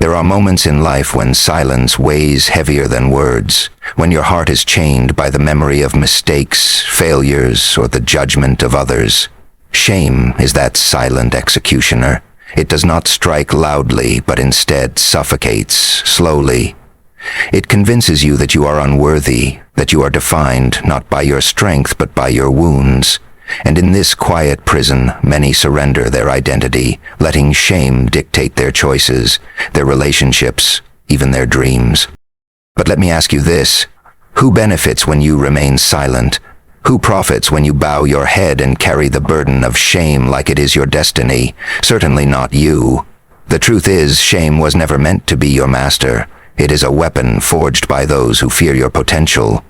There are moments in life when silence weighs heavier than words, when your heart is chained by the memory of mistakes, failures, or the judgment of others. Shame is that silent executioner. It does not strike loudly, but instead suffocates slowly. It convinces you that you are unworthy, that you are defined not by your strength but by your wounds. And in this quiet prison, many surrender their identity, letting shame dictate their choices, their relationships, even their dreams. But let me ask you this: who benefits when you remain silent? Who profits when you bow your head and carry the burden of shame like it is your destiny? Certainly not you. The truth is, shame was never meant to be your master. It is a weapon forged by those who fear your potential.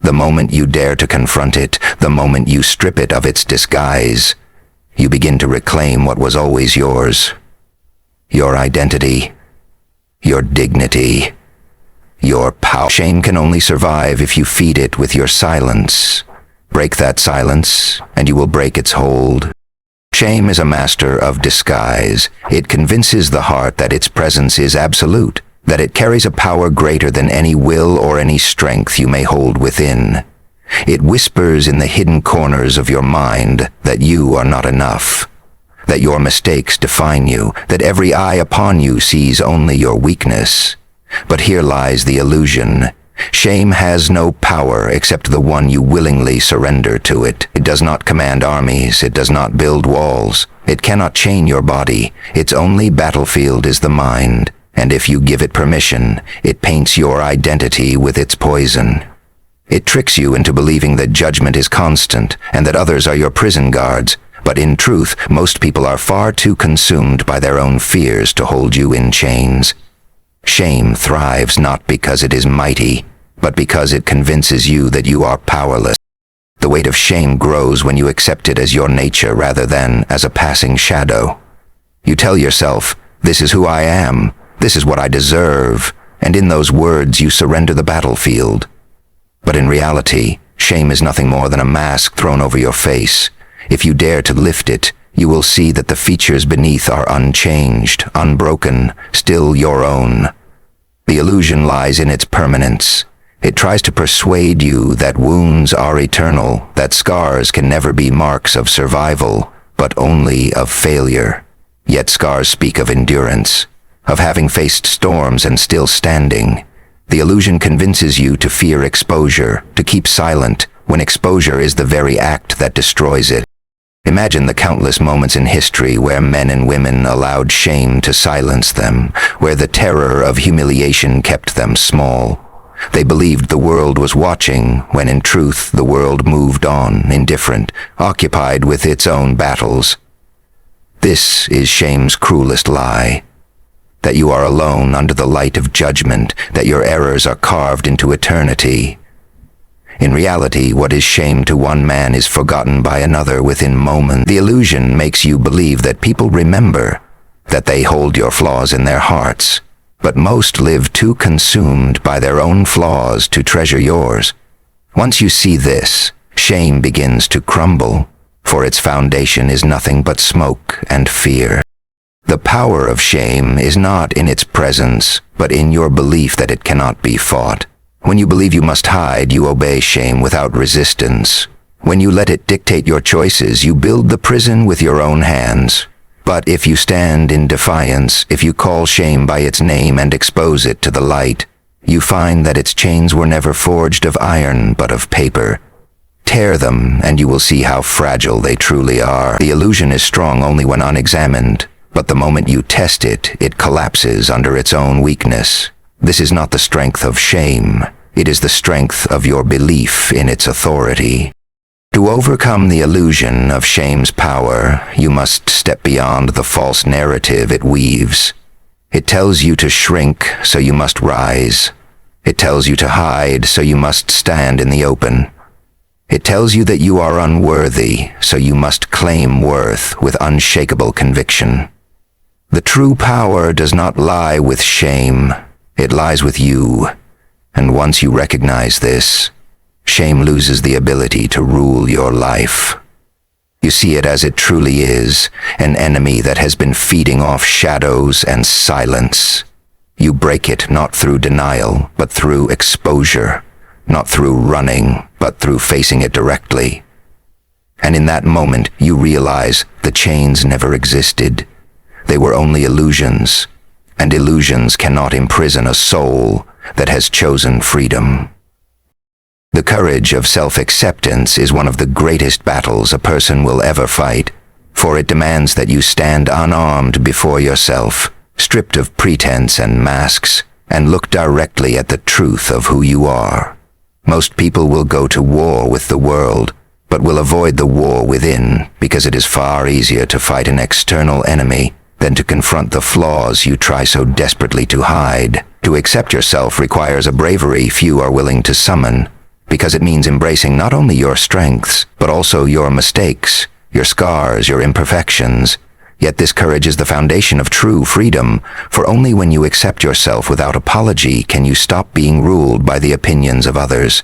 The moment you dare to confront it, the moment you strip it of its disguise, you begin to reclaim what was always yours. Your identity, your dignity, your power. Shame can only survive if you feed it with your silence. Break that silence, and you will break its hold. Shame is a master of disguise. It convinces the heart that its presence is absolute, that it carries a power greater than any will or any strength you may hold within. It whispers in the hidden corners of your mind that you are not enough, that your mistakes define you, that every eye upon you sees only your weakness. But here lies the illusion. Shame has no power except the one you willingly surrender to it. It does not command armies. It does not build walls. It cannot chain your body. Its only battlefield is the mind. And if you give it permission, it paints your identity with its poison. It tricks you into believing that judgment is constant and that others are your prison guards. But in truth, most people are far too consumed by their own fears to hold you in chains. Shame thrives not because it is mighty, but because it convinces you that you are powerless. The weight of shame grows when you accept it as your nature rather than as a passing shadow. You tell yourself, "This is who I am. This is what I deserve," and in those words you surrender the battlefield. But in reality, shame is nothing more than a mask thrown over your face. If you dare to lift it, you will see that the features beneath are unchanged, unbroken, still your own. The illusion lies in its permanence. It tries to persuade you that wounds are eternal, that scars can never be marks of survival, but only of failure. Yet scars speak of endurance, of having faced storms and still standing. The illusion convinces you to fear exposure, to keep silent, when exposure is the very act that destroys it. Imagine the countless moments in history where men and women allowed shame to silence them, where the terror of humiliation kept them small. They believed the world was watching, when in truth the world moved on, indifferent, occupied with its own battles. This is shame's cruelest lie. That you are alone under the light of judgment, that your errors are carved into eternity. In reality, what is shame to one man is forgotten by another within moments. The illusion makes you believe that people remember, that they hold your flaws in their hearts, but most live too consumed by their own flaws to treasure yours. Once you see this, shame begins to crumble, for its foundation is nothing but smoke and fear. The power of shame is not in its presence, but in your belief that it cannot be fought. When you believe you must hide, you obey shame without resistance. When you let it dictate your choices, you build the prison with your own hands. But if you stand in defiance, if you call shame by its name and expose it to the light, you find that its chains were never forged of iron, but of paper. Tear them, and you will see how fragile they truly are. The illusion is strong only when unexamined. But the moment you test it, it collapses under its own weakness. This is not the strength of shame. It is the strength of your belief in its authority. To overcome the illusion of shame's power, you must step beyond the false narrative it weaves. It tells you to shrink, so you must rise. It tells you to hide, so you must stand in the open. It tells you that you are unworthy, so you must claim worth with unshakable conviction. The true power does not lie with shame, it lies with you. And once you recognize this, shame loses the ability to rule your life. You see it as it truly is, an enemy that has been feeding off shadows and silence. You break it not through denial, but through exposure, not through running, but through facing it directly. And in that moment, you realize the chains never existed. They were only illusions, and illusions cannot imprison a soul that has chosen freedom. The courage of self-acceptance is one of the greatest battles a person will ever fight, for it demands that you stand unarmed before yourself, stripped of pretense and masks, and look directly at the truth of who you are. Most people will go to war with the world, but will avoid the war within because it is far easier to fight an external enemy than to confront the flaws you try so desperately to hide. To accept yourself requires a bravery few are willing to summon, because it means embracing not only your strengths, but also your mistakes, your scars, your imperfections. Yet this courage is the foundation of true freedom, for only when you accept yourself without apology can you stop being ruled by the opinions of others.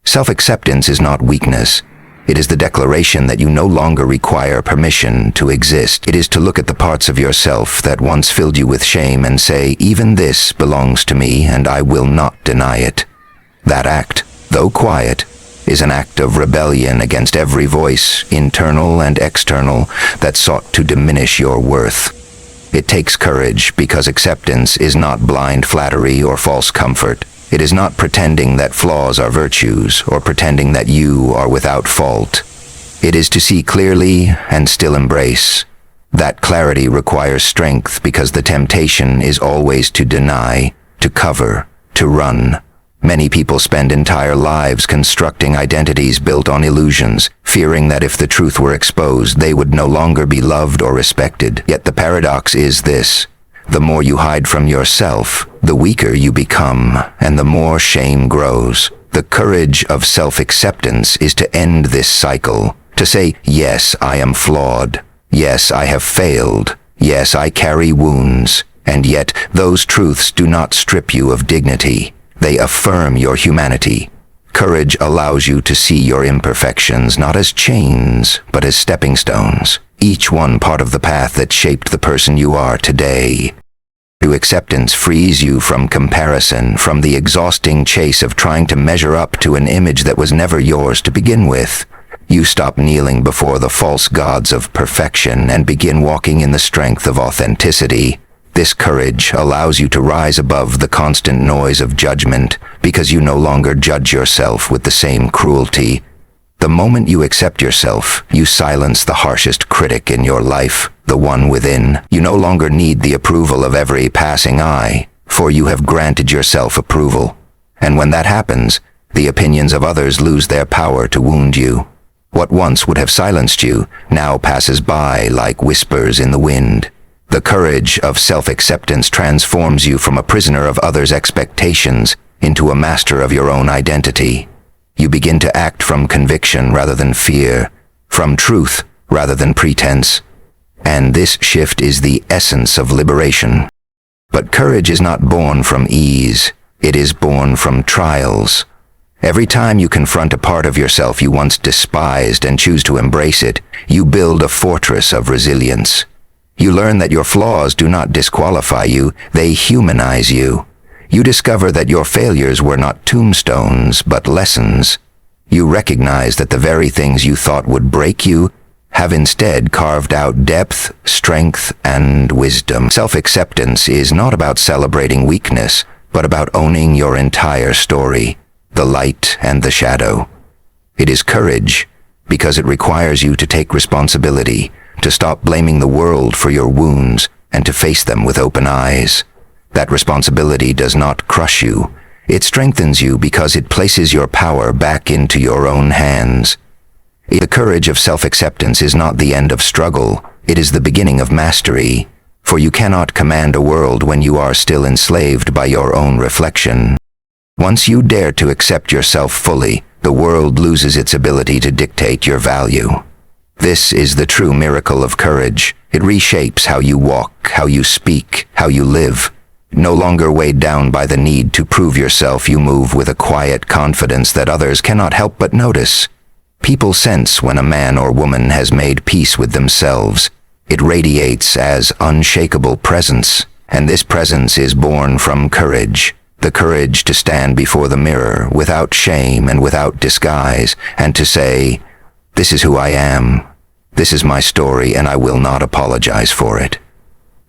Self-acceptance is not weakness. It is the declaration that you no longer require permission to exist. It is to look at the parts of yourself that once filled you with shame and say, even this belongs to me and I will not deny it. That act, though quiet, is an act of rebellion against every voice, internal and external, that sought to diminish your worth. It takes courage because acceptance is not blind flattery or false comfort. It is not pretending that flaws are virtues or pretending that you are without fault. It is to see clearly and still embrace. That clarity requires strength because the temptation is always to deny, to cover, to run. Many people spend entire lives constructing identities built on illusions, fearing that if the truth were exposed, they would no longer be loved or respected. Yet the paradox is this: the more you hide from yourself, the weaker you become, and the more shame grows. The courage of self-acceptance is to end this cycle, to say, yes, I am flawed. Yes, I have failed. Yes, I carry wounds. And yet, those truths do not strip you of dignity. They affirm your humanity. Courage allows you to see your imperfections not as chains, but as stepping stones, each one part of the path that shaped the person you are today. True acceptance frees you from comparison, from the exhausting chase of trying to measure up to an image that was never yours to begin with. You stop kneeling before the false gods of perfection and begin walking in the strength of authenticity. This courage allows you to rise above the constant noise of judgment because you no longer judge yourself with the same cruelty. The moment you accept yourself, you silence the harshest critic in your life, the one within. You no longer need the approval of every passing eye, for you have granted yourself approval. And when that happens, the opinions of others lose their power to wound you. What once would have silenced you now passes by like whispers in the wind. The courage of self-acceptance transforms you from a prisoner of others' expectations into a master of your own identity. You begin to act from conviction rather than fear, from truth rather than pretense. And this shift is the essence of liberation. But courage is not born from ease. It is born from trials. Every time you confront a part of yourself you once despised and choose to embrace it, you build a fortress of resilience. You learn that your flaws do not disqualify you, they humanize you. You discover that your failures were not tombstones, but lessons. You recognize that the very things you thought would break you have instead carved out depth, strength, and wisdom. Self-acceptance is not about celebrating weakness, but about owning your entire story, the light and the shadow. It is courage, because it requires you to take responsibility, to stop blaming the world for your wounds, and to face them with open eyes. That responsibility does not crush you. It strengthens you because it places your power back into your own hands. The courage of self-acceptance is not the end of struggle, it is the beginning of mastery, for you cannot command a world when you are still enslaved by your own reflection. Once you dare to accept yourself fully, the world loses its ability to dictate your value. This is the true miracle of courage. It reshapes how you walk, how you speak, how you live. No longer weighed down by the need to prove yourself, you move with a quiet confidence that others cannot help but notice. People sense when a man or woman has made peace with themselves. It radiates as unshakable presence, And this presence is born from courage. The courage to stand before the mirror without shame and without disguise, and to say, "This is who I am. This is my story, and I will not apologize for it."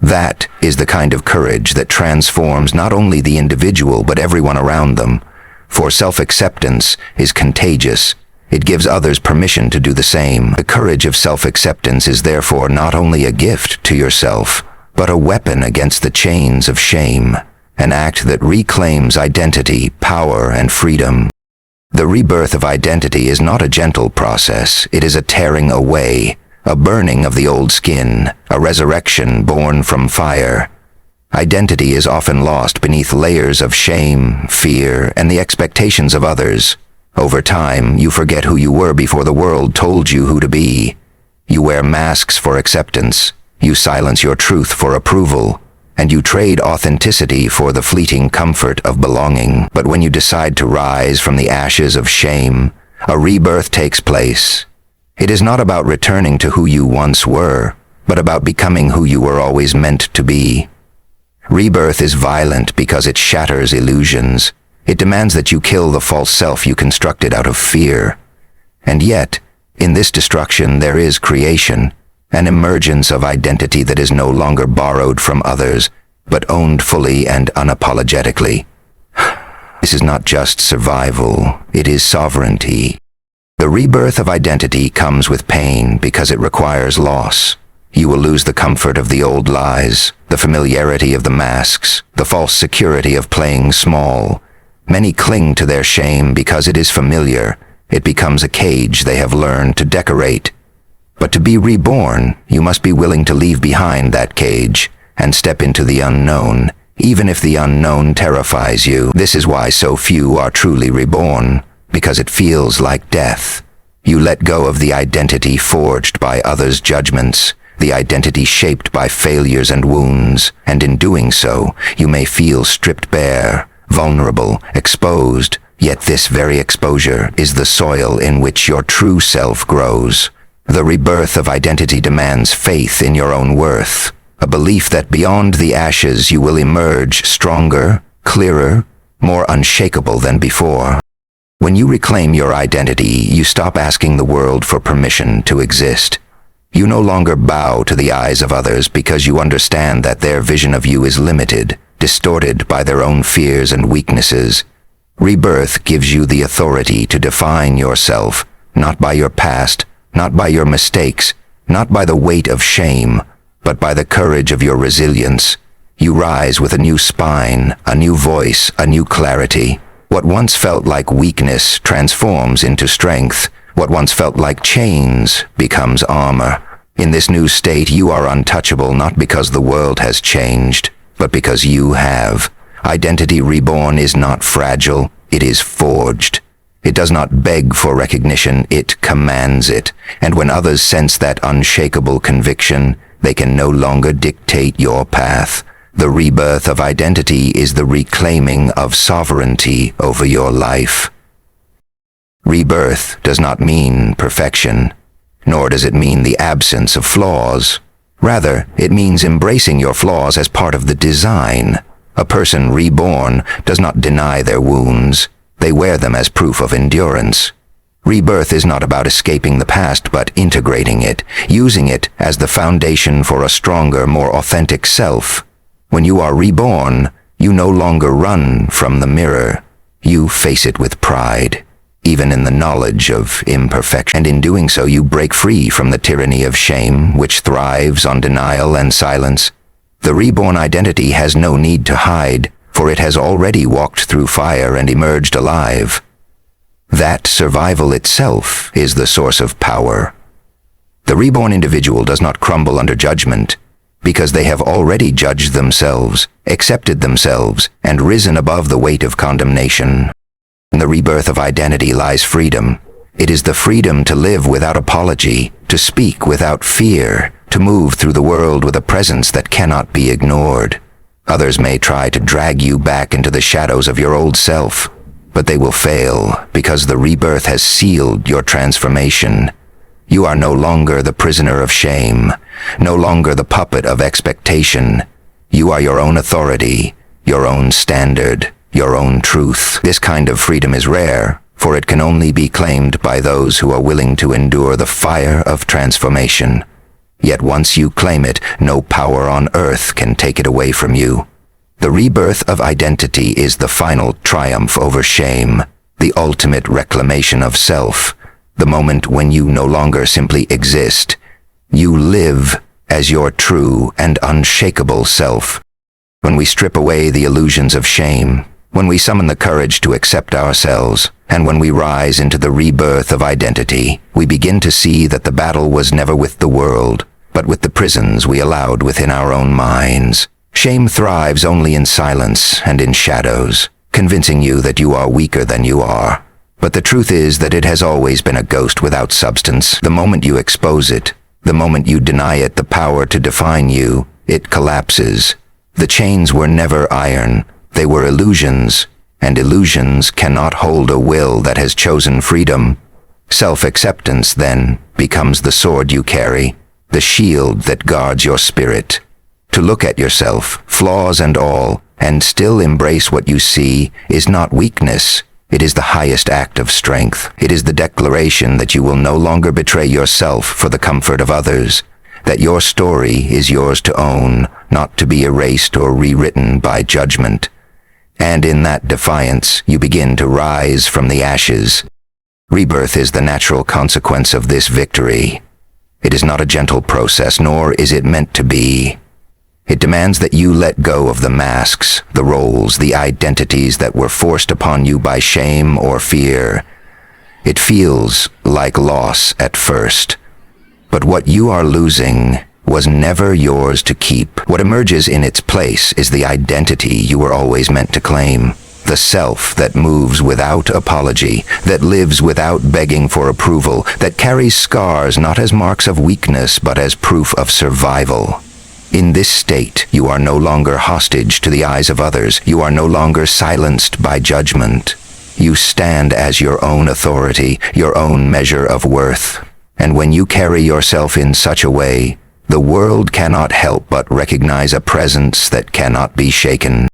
That is the kind of courage that transforms not only the individual but everyone around them. For self-acceptance is contagious. It gives others permission to do the same. The courage of self-acceptance is therefore not only a gift to yourself, but a weapon against the chains of shame, an act that reclaims identity, power, and freedom. The rebirth of identity is not a gentle process. It is a tearing away, a burning of the old skin, a resurrection born from fire. Identity is often lost beneath layers of shame, fear, and the expectations of others. Over time, you forget who you were before the world told you who to be. You wear masks for acceptance. You silence your truth for approval. And you trade authenticity for the fleeting comfort of belonging. But when you decide to rise from the ashes of shame, a rebirth takes place. It is not about returning to who you once were, but about becoming who you were always meant to be. Rebirth is violent because it shatters illusions. It demands that you kill the false self you constructed out of fear. And yet, in this destruction there is creation, an emergence of identity that is no longer borrowed from others, but owned fully and unapologetically. This is not just survival, it is sovereignty. The rebirth of identity comes with pain because it requires loss. You will lose the comfort of the old lies, the familiarity of the masks, the false security of playing small. Many cling to their shame because it is familiar. It becomes a cage they have learned to decorate. But to be reborn, you must be willing to leave behind that cage and step into the unknown, even if the unknown terrifies you. This is why so few are truly reborn, because it feels like death. You let go of the identity forged by others' judgments, the identity shaped by failures and wounds, and in doing so, you may feel stripped bare, vulnerable, exposed, yet this very exposure is the soil in which your true self grows. The rebirth of identity demands faith in your own worth, a belief that beyond the ashes you will emerge stronger, clearer, more unshakable than before. When you reclaim your identity, you stop asking the world for permission to exist. You no longer bow to the eyes of others because you understand that their vision of you is limited, distorted by their own fears and weaknesses. Rebirth gives you the authority to define yourself, not by your past, not by your mistakes, not by the weight of shame, but by the courage of your resilience. You rise with a new spine, a new voice, a new clarity. What once felt like weakness transforms into strength. What once felt like chains becomes armor. In this new state, you are untouchable not because the world has changed, but because you have. Identity reborn is not fragile, it is forged. It does not beg for recognition, it commands it. And when others sense that unshakable conviction, they can no longer dictate your path. The rebirth of identity is the reclaiming of sovereignty over your life. Rebirth does not mean perfection, nor does it mean the absence of flaws. Rather, it means embracing your flaws as part of the design. A person reborn does not deny their wounds. They wear them as proof of endurance. Rebirth is not about escaping the past, but integrating it, using it as the foundation for a stronger, more authentic self. When you are reborn, you no longer run from the mirror. You face it with pride, even in the knowledge of imperfection. And in doing so, you break free from the tyranny of shame, which thrives on denial and silence. The reborn identity has no need to hide, for it has already walked through fire and emerged alive. That survival itself is the source of power. The reborn individual does not crumble under judgment, because they have already judged themselves, accepted themselves, and risen above the weight of condemnation. In the rebirth of identity lies freedom. It is the freedom to live without apology, to speak without fear, to move through the world with a presence that cannot be ignored. Others may try to drag you back into the shadows of your old self, but they will fail because the rebirth has sealed your transformation. You are no longer the prisoner of shame, no longer the puppet of expectation. You are your own authority, your own standard, your own truth. This kind of freedom is rare, for it can only be claimed by those who are willing to endure the fire of transformation. Yet once you claim it, no power on earth can take it away from you. The rebirth of identity is the final triumph over shame, the ultimate reclamation of self, the moment when you no longer simply exist. You live as your true and unshakable self. When we strip away the illusions of shame, when we summon the courage to accept ourselves, and when we rise into the rebirth of identity, we begin to see that the battle was never with the world, but with the prisons we allowed within our own minds. Shame thrives only in silence and in shadows, convincing you that you are weaker than you are. But the truth is that it has always been a ghost without substance. The moment you expose it, the moment you deny it the power to define you, it collapses. The chains were never iron, they were illusions, and illusions cannot hold a will that has chosen freedom. Self-acceptance, then, becomes the sword you carry, the shield that guards your spirit. To look at yourself, flaws and all, and still embrace what you see is not weakness. It is the highest act of strength. It is the declaration that you will no longer betray yourself for the comfort of others, that your story is yours to own, not to be erased or rewritten by judgment. And in that defiance, you begin to rise from the ashes. Rebirth is the natural consequence of this victory. It is not a gentle process, nor is it meant to be. It demands that you let go of the masks, the roles, the identities that were forced upon you by shame or fear. It feels like loss at first, but what you are losing was never yours to keep. What emerges in its place is the identity you were always meant to claim, the self that moves without apology, that lives without begging for approval, that carries scars not as marks of weakness but as proof of survival. In this state, you are no longer hostage to the eyes of others. You are no longer silenced by judgment. You stand as your own authority, your own measure of worth. And when you carry yourself in such a way, the world cannot help but recognize a presence that cannot be shaken.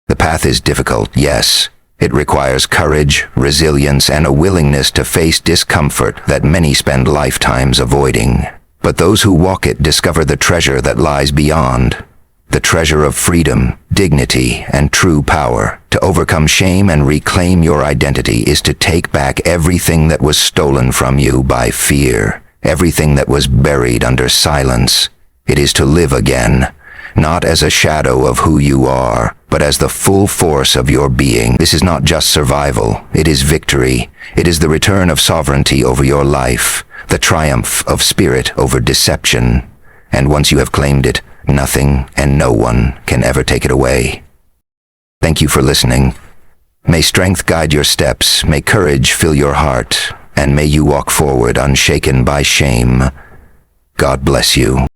The path is difficult, yes. It requires courage, resilience, and a willingness to face discomfort that many spend lifetimes avoiding. But those who walk it discover the treasure that lies beyond, the treasure of freedom, dignity, and true power. To overcome shame and reclaim your identity is to take back everything that was stolen from you by fear, everything that was buried under silence. It is to live again, not as a shadow of who you are, but as the full force of your being. This is not just survival, it is victory. It is the return of sovereignty over your life, the triumph of spirit over deception. And once you have claimed it, nothing and no one can ever take it away. Thank you for listening. May strength guide your steps, may courage fill your heart, and may you walk forward unshaken by shame. God bless you.